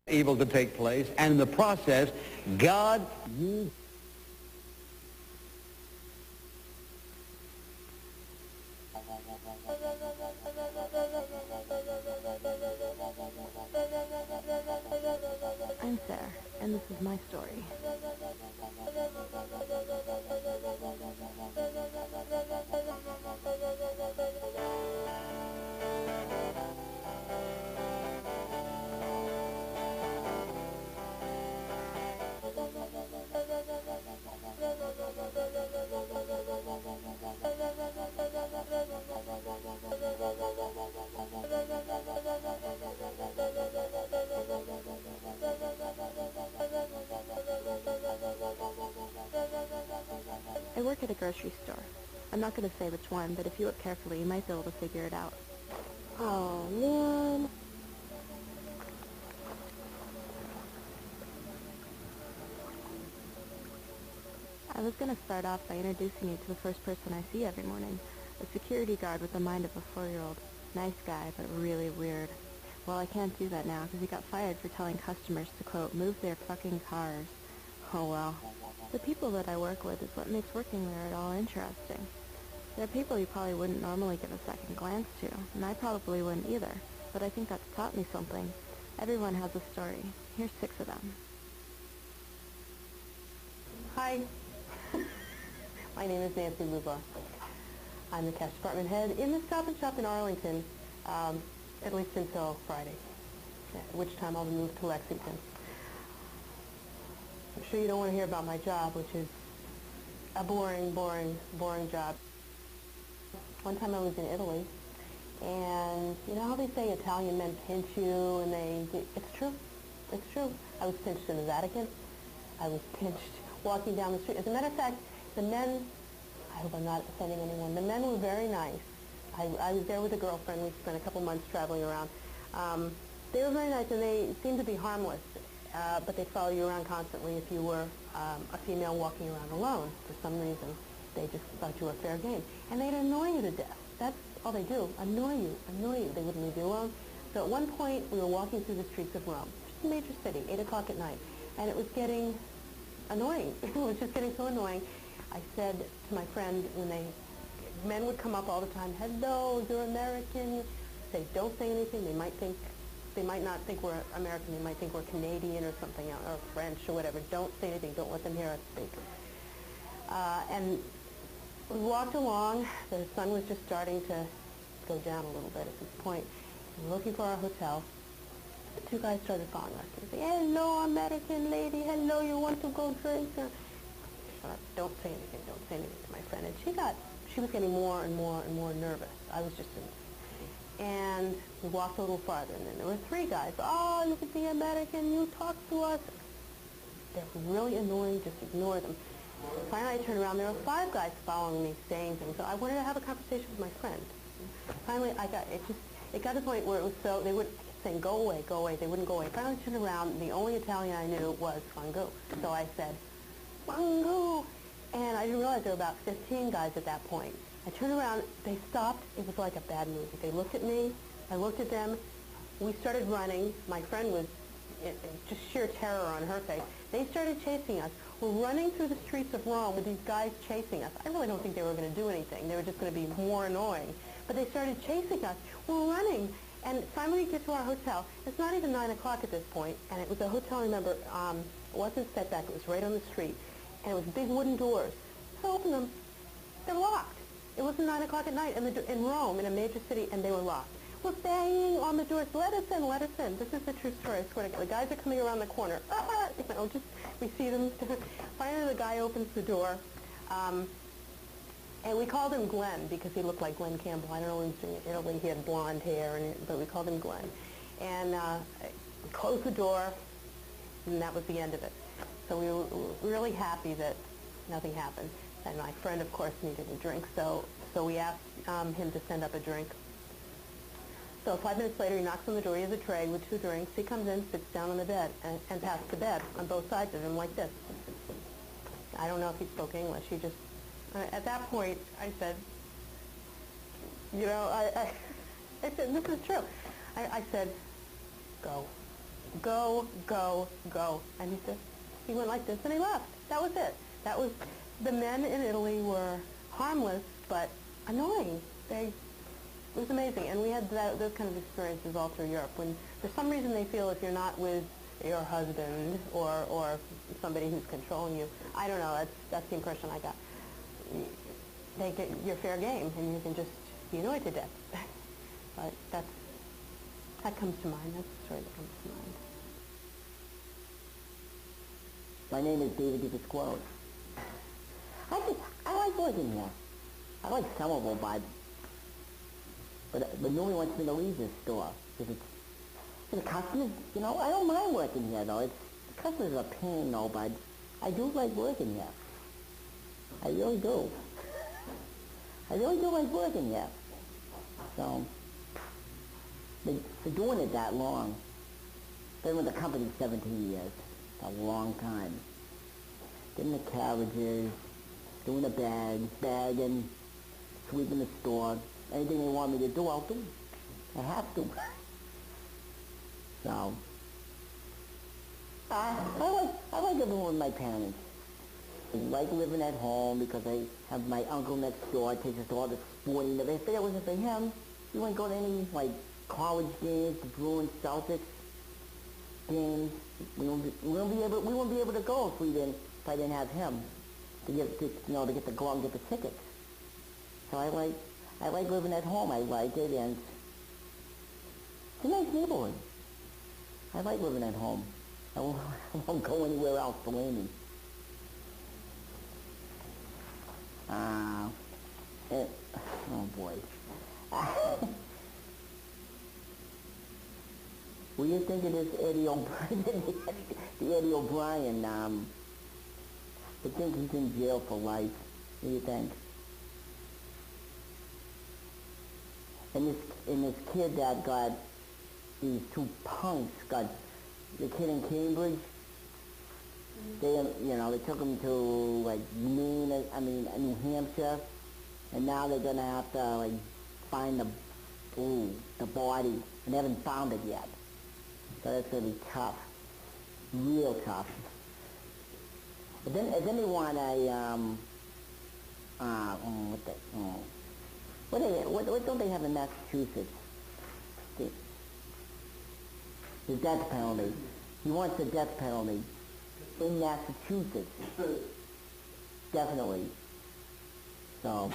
evil to take place, and in the process, God used I'm Sarah, and this is my story. I work at a grocery store. I'm not going to say which one, but if you look carefully, you might be able to figure it out. Oh, man. I was going to start off by introducing you to the first person I see every morning, a security guard with the mind of a 4-year-old. Nice guy, but really weird. Well, I can't do that now because he got fired for telling customers to, quote, move their fucking cars. Oh, well. The people that I work with is what makes working there at all interesting. There are people you probably wouldn't normally give a second glance to, and I probably wouldn't either, but I think that's taught me something. Everyone has a story. Here's 6 of them. Hi. My name is Nancy Luba. I'm the cash department head in the Stop and Shop in Arlington, at least until Friday, at which time I'll be moved to Lexington. I'm sure you don't want to hear about my job, which is a boring job. One time I was in Italy, and you know how they say Italian men pinch you, and it's true. It's true. I was pinched in the Vatican. I was pinched walking down the street. As a matter of fact, the men, I hope I'm not offending anyone, the men were very nice. I was there with a girlfriend. We spent a couple months traveling around. They were very nice, and they seemed to be harmless, but they'd follow you around constantly if you were a female walking around alone. For some reason, they just thought you were fair game. And they'd annoy you to death. That's all they do, annoy you. They wouldn't leave you alone. So at one point, we were walking through the streets of Rome, just a major city, 8 o'clock at night, and it was getting annoying. It was just getting so annoying. I said to my friend, men would come up all the time, hello, you're American. Say, don't say anything. They might not think we're American. They might think we're Canadian or something, or French or whatever. Don't say anything. Don't let them hear us speak. And we walked along. The sun was just starting to go down a little bit at this point. We were looking for our hotel. The 2 guys started following us. They say, hello, American lady. Hello, you want to go drink? Shut up. Don't say anything. Don't say anything to my friend. And she was getting more and more and more nervous. I was just and we walked a little farther, and then there were 3 guys. Oh, look at the American. You talk to us. They're really annoying. Just ignore them. Finally, I turned around. There were 5 guys following me, saying things. So I wanted to have a conversation with my friend. Finally, it got to the point where it was so, they would saying, go away, go away. They wouldn't go away. Finally, I turned around, and the only Italian I knew was fangu. So I said, fangu. And I didn't realize there were about 15 guys at that point. I turned around. They stopped. It was like a bad movie. They looked at me. I looked at them. We started running. My friend was just sheer terror on her face. They started chasing us. We're running through the streets of Rome with these guys chasing us. I really don't think they were going to do anything. They were just going to be more annoying. But they started chasing us. We're running. And finally we get to our hotel. It's not even 9 o'clock at this point, and it was a hotel, remember, it wasn't set back. It was right on the street. And it was big wooden doors. So I opened them. They're locked. It wasn't 9 o'clock at night in Rome, in a major city, and they were locked. We're banging on the doors. Let us in, let us in. This is the true story. I swear to God. The guys are coming around the corner. We see them. Finally, the guy opens the door. And we called him Glenn because he looked like Glenn Campbell. I don't know what he was doing in Italy. He had blonde hair, but we called him Glenn. And we closed the door, and that was the end of it. So we were really happy that nothing happened. And my friend, of course, needed a drink, so we asked him to send up a drink. So 5 minutes later, he knocks on the door. He has a tray with 2 drinks. He comes in, sits down on the bed, and passes the bed on both sides of him like this. I don't know if he spoke English. He just, at that point, I said, you know, I said, this is true. I said, go. go, go, go. And he went like this and he left. That was it. The men in Italy were harmless, but annoying. It was amazing. And we had those kind of experiences all through Europe. When for some reason they feel if you're not with your husband or somebody who's controlling you, I don't know, that's the impression I got. They get your fair game, and you can just be annoyed to death. But that comes to mind. That's the story that comes to mind. My name is David DiPasquale. I like working here. I like some of them, but nobody wants me to leave this store. Because the customers, I don't mind working here, though. The customers are a pain, though, but I do like working here. I really do. I really do like working here. So, for doing it that long, been with the company 17 years. A long time. Getting the carriages, doing the bags, bagging, sweeping the store. Anything they want me to do, I'll do. I have to. So, I like living with my parents. I like living at home because I have my uncle next door, takes us to all the sporting events. If it wasn't for him, we wouldn't go to any, college games, the Bruins, Celtics games. We wouldn't be able to go if I didn't have him to get to go out and get the tickets. So I like living at home. I like it, and it's a nice neighborhood. I like living at home. I won't go anywhere else, believe me. Oh boy. What do you think of this Eddie O'Brien? The Eddie O'Brien, I think he's in jail for life. What do you think? And this kid that got, these two punks got, the kid in Cambridge, they took him to New Hampshire, and now they're gonna have to find the body, and they haven't found it yet. So that's gonna be tough, real tough. But then they want what don't they have in Massachusetts? The death penalty. He wants the death penalty in Massachusetts. Definitely. So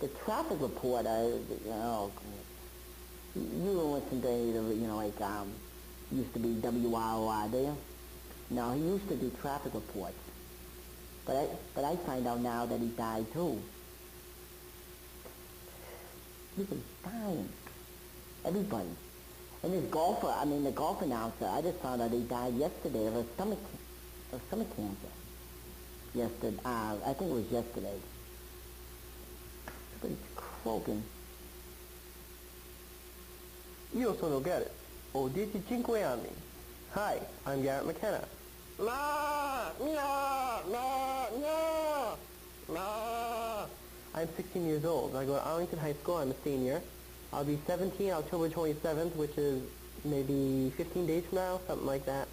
the traffic reporter, you don't listen to either, used to be WROR, do you? No, he used to do traffic reports. But I find out now that he died too. He was dying. Everybody. And this golfer, the golf announcer, I just found out he died yesterday of stomach cancer. Yesterday, I think it was yesterday. But it's croaking. Io sono Garrett. Ho 15 anni. Hi, I'm Garrett McKenna. Ma, mia, ma, mia, ma. I'm 16 years old. I go to Arlington High School. I'm a senior. I'll be 17 October 27th, which is maybe 15 days from now, something like that.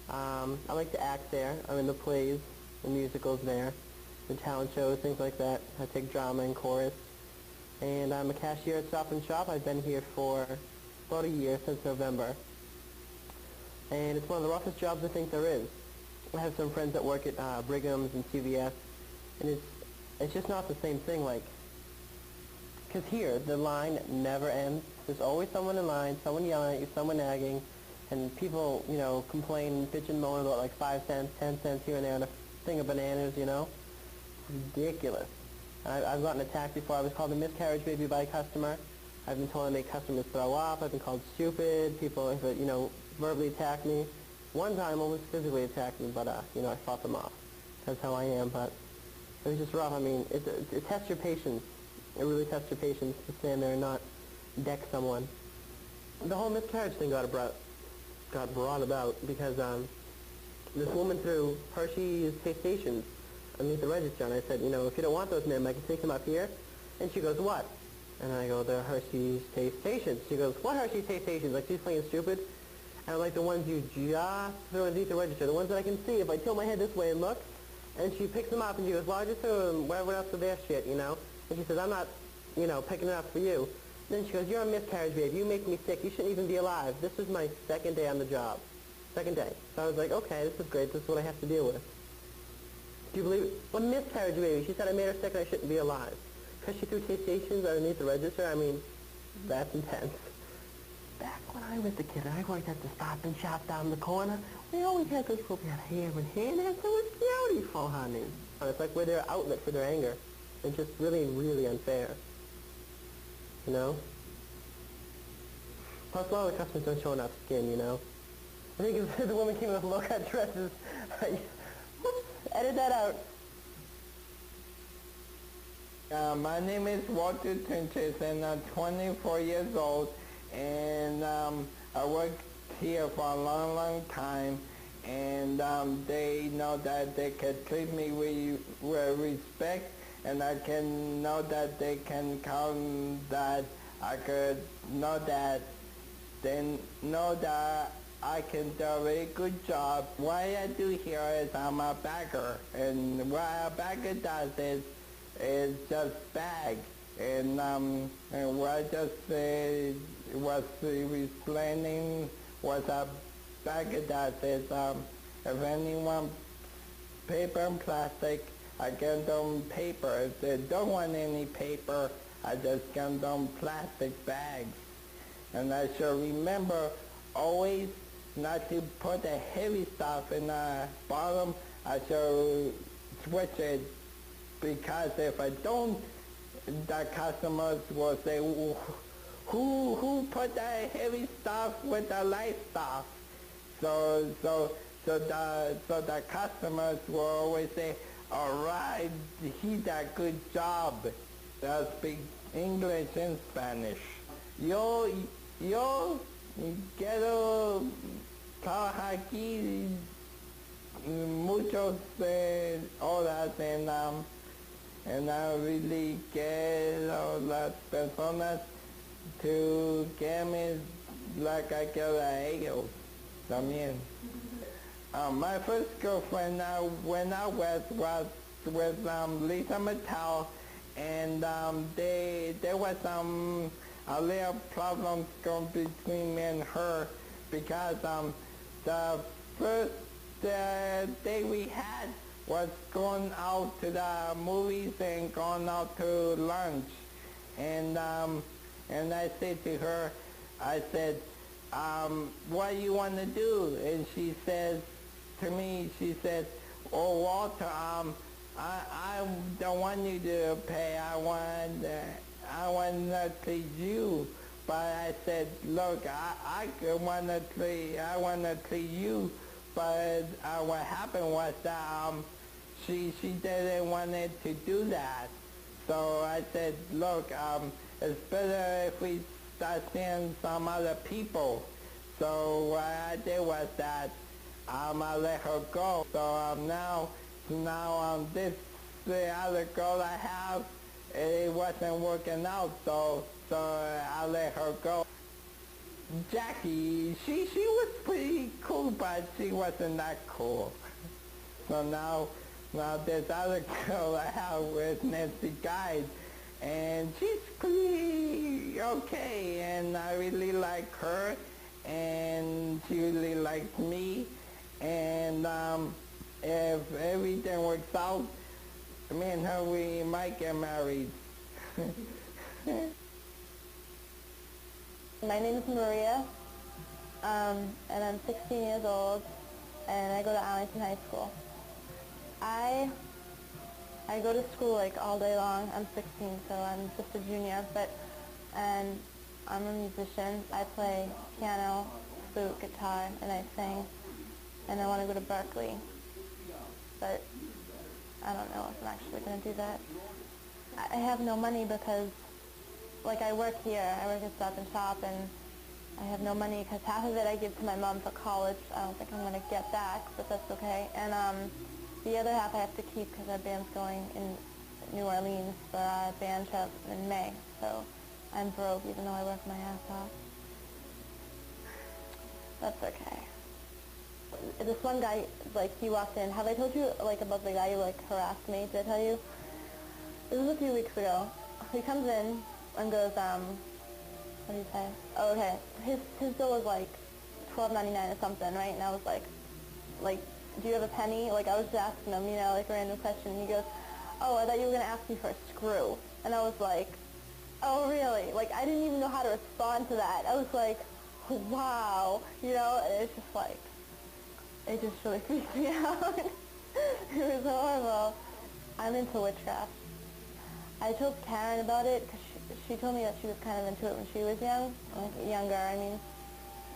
I like to act there. I'm in the plays, the musicals there, the talent shows, things like that. I take drama and chorus. And I'm a cashier at Stop and Shop. I've been here for about a year, since November. And it's one of the roughest jobs I think there is. I have some friends that work at Brigham's and CVS, and it's just not the same thing, because here, the line never ends. There's always someone in line, someone yelling at you, someone nagging, and people, complain, bitch and moan about 5 cents, 10 cents here and there on a thing of bananas, Ridiculous. I've gotten attacked before. I was called a miscarriage baby by a customer. I've been told I make customers throw up. I've been called stupid. People, verbally attack me. One time almost physically attacked me, but, I fought them off. That's how I am, but it was just rough. It tests your patience. It really tests your patience to stand there and not deck someone. The whole miscarriage thing got brought about because this woman threw Hershey's Tastations underneath the register, and I said, if you don't want those, ma'am, I can take them up here. And she goes, what? And I go, the Hershey's Taste Stations. She goes, what Hershey's Taste Stations? Like, she's playing stupid. And I'm like, the ones you just throw underneath the register, the ones that I can see if I tilt my head this way and look. And she picks them up and she goes, well, I just threw them wherever else for their shit, you know? And she says, I'm not, you know, picking it up for you. And then she goes, you're a miscarriage, babe. You make me sick. You shouldn't even be alive. This is my second day on the job. Second day. So I was like, okay, this is great. This is what I have to deal with. Do you believe it? A miscarriage, baby. She said I made her sick and I shouldn't be alive. Because she threw taste stations underneath the register. I mean, that's intense. Back when I was a kid, I worked at the Stop and Shop down the corner. We always had those people had hair and hair, and it was beautiful, honey. It's like we're their outlet for their anger. It's just really, really unfair. You know? Plus, a lot of the customers don't show enough skin, you know? I think if the woman came with low-cut dresses, whoops, edit that out. My name is Walter Tinches, and I'm 24 years old, and I worked here for a long, long time, and they know that they can treat me with respect, and I can know that they can count that I could know that they know that I can do a very good job. What I do here is I'm a bagger, and what a bagger does is just bag. And what I just was explaining was a bagger does is if anyone paper and plastic, I get them paper. If they don't want any paper, I just get them plastic bags. And I should remember always not to put the heavy stuff in the bottom. I should switch it, because if I don't, the customers will say, who put the heavy stuff with the light stuff? So the customers will always say, all right, he did a good job. They'll speak English and Spanish. Yo quiero trabajar aquí muchos horas and I really quiero las personas to get me like I quiero a ellos también. My first girlfriend when I was with Lisa Mattel, and there was a little problem going between me and her, because the first day we had was going out to the movies and going out to lunch, and I said to her, I said, what do you want to do? And she says to me, she said, oh, Walter, I don't want you to pay. I want to treat you. But I said, look, I want to treat you. But what happened was that she didn't want it to do that. So I said, look, it's better if we start seeing some other people. So what I did was that I let her go. So now this other girl I have, it wasn't working out, so I let her go. Jackie, she was pretty cool, but she wasn't that cool. So now this other girl I have with Nancy Guide, and she's pretty okay, and I really like her, and she really likes me, and if everything works out, me and her, we might get married. My name is Maria, and I'm 16 years old, and I go to Arlington High School. I go to school like all day long. I'm 16, so I'm just a junior, and I'm a musician. I play piano, flute, guitar, and I sing, and I want to go to Berkeley, but I don't know if I'm actually going to do that. I have no money because, like, I work here. I work at Stop and Shop, and I have no money because half of it I give to my mom for college. I don't think I'm going to get back, but that's okay. And the other half I have to keep because our band's going in New Orleans for our band trip in May. So I'm broke even though I work my ass off. That's okay. This one guy, like, he walked in. Have I told you, like, about the guy who, like, harassed me? Did I tell you? This was a few weeks ago. He comes in and goes, what did he say? Oh, okay. His bill was, like, $12.99 or something, right? And I was like, do you have a penny? Like, I was just asking him, you know, like, a random question. And he goes, oh, I thought you were going to ask me for a screw. And I was like, oh, really? Like, I didn't even know how to respond to that. I was like, wow. You know, and it's just like, it just really freaked me out. It was horrible. I'm into witchcraft. I told Karen about it because she told me that she was kind of into it when she was younger, I mean.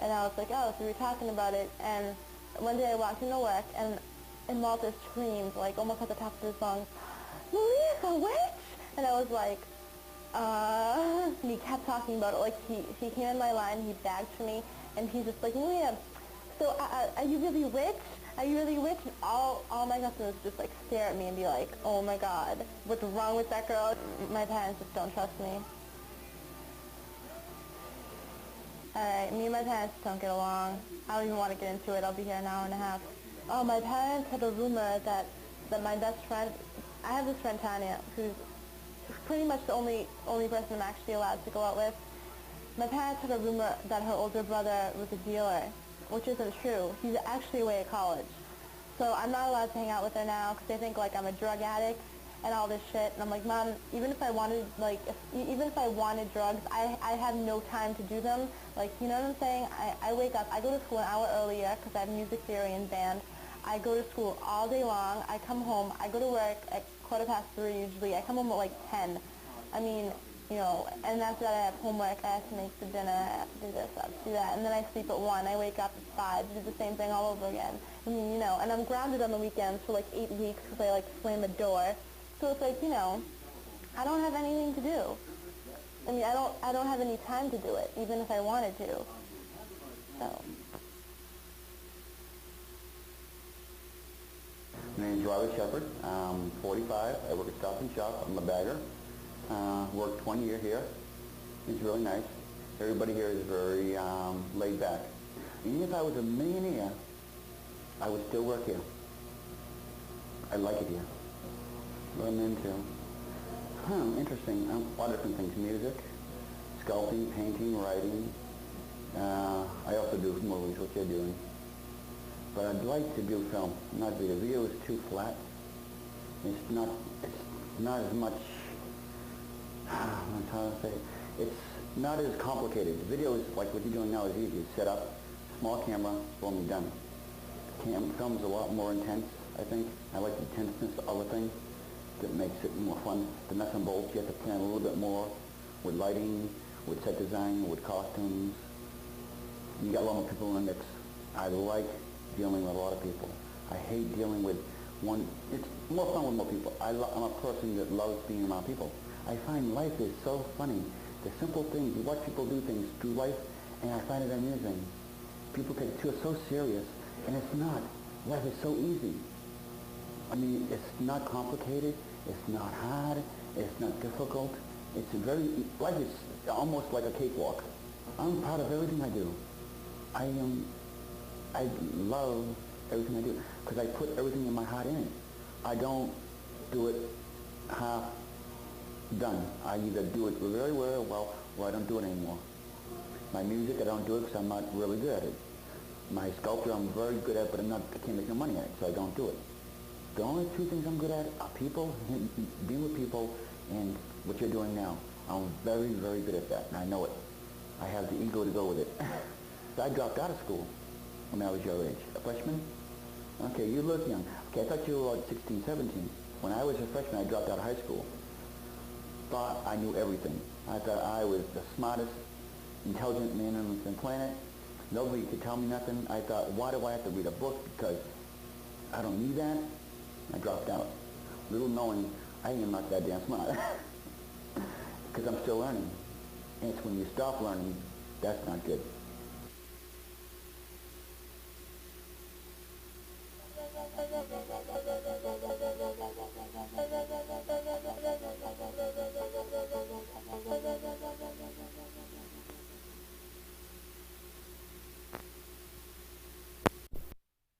And I was like, oh, so we were talking about it. And one day I walked into work and Walter screamed, like, almost at the top of his lungs, Maria's a witch! And I was like, and he kept talking about it. Like, he came in my line, he bagged for me, and he's just like, Maria, so are you really rich? Are you really rich? And all my customers just, like, stare at me and be like, oh my God, what's wrong with that girl? My parents just don't trust me. Alright, me and my parents don't get along. I don't even want to get into it. I'll be here an hour and a half. Oh, my parents had a rumor that my best friend, I have this friend Tanya, who's pretty much the only person I'm actually allowed to go out with. My parents had a rumor that her older brother was a dealer, which isn't true. He's actually away at college. So I'm not allowed to hang out with her now because they think, like, I'm a drug addict and all this shit. And I'm like, Mom, even if I wanted, like, even if I wanted drugs, I have no time to do them. Like, you know what I'm saying? I wake up, I go to school an hour earlier because I have music theory and band. I go to school all day long. I come home. I go to work at 3:15 usually. I come home at like 10. I mean, you know, and after that I have homework. I have to make the dinner. I have to do this, I have to do that. And then I sleep at 1. I wake up at 5. Do the same thing all over again. I mean, you know, and I'm grounded on the weekends for like 8 weeks because I like slam a door. So it's like, you know, I don't have anything to do. I mean, I don't have any time to do it, even if I wanted to. So. My name is Riley Shepard. I'm 45. I work at Stop and Shop. I'm a bagger. Worked 1 year here. It's really nice. Everybody here is very laid back. Even if I was a millionaire, I would still work here. I like it here. What I'm into. Interesting. A lot of different things. Music, sculpting, painting, writing. I also do movies, which I'm doing. But I'd like to do film, not video. Video is too flat. It's not as much, I'm trying to say, it's not as complicated. Video is like what you're doing now is easy. Set up, small camera, boom, you're done. Film is a lot more intense, I think. I like the intenseness of a thing that makes it more fun. The nuts and bolts, you have to plan a little bit more with lighting, with set design, with costumes. You got a lot more people in the mix. I like dealing with a lot of people. I hate dealing with one. It's more fun with more people. I'm a person that loves being around people. I find life is so funny. The simple things, you watch people do things through life, and I find it amusing. People take it so serious, and it's not. Life is so easy. I mean, it's not complicated. It's not hard. It's not difficult. It's life is almost like a cakewalk. I'm proud of everything I do. I love everything I do because I put everything in my heart in it. I don't do it half done. I either do it very well or I don't do it anymore. My music, I don't do it because I'm not really good at it. My sculpture, I'm very good at, but I can't make no money at it, so I don't do it. The only two things I'm good at are people, being with people, and what you're doing now. I'm very, very good at that, and I know it. I have the ego to go with it. So I dropped out of school when I was your age. A freshman? Okay, you look young. Okay, I thought you were like 16, 17. When I was a freshman, I dropped out of high school. Thought I knew everything. I thought I was the smartest, intelligent man on the planet. Nobody could tell me nothing. I thought, why do I have to read a book? Because I don't need that. I dropped out. Little knowing I am not that damn smart. Because I'm still learning. And it's when you stop learning, that's not good.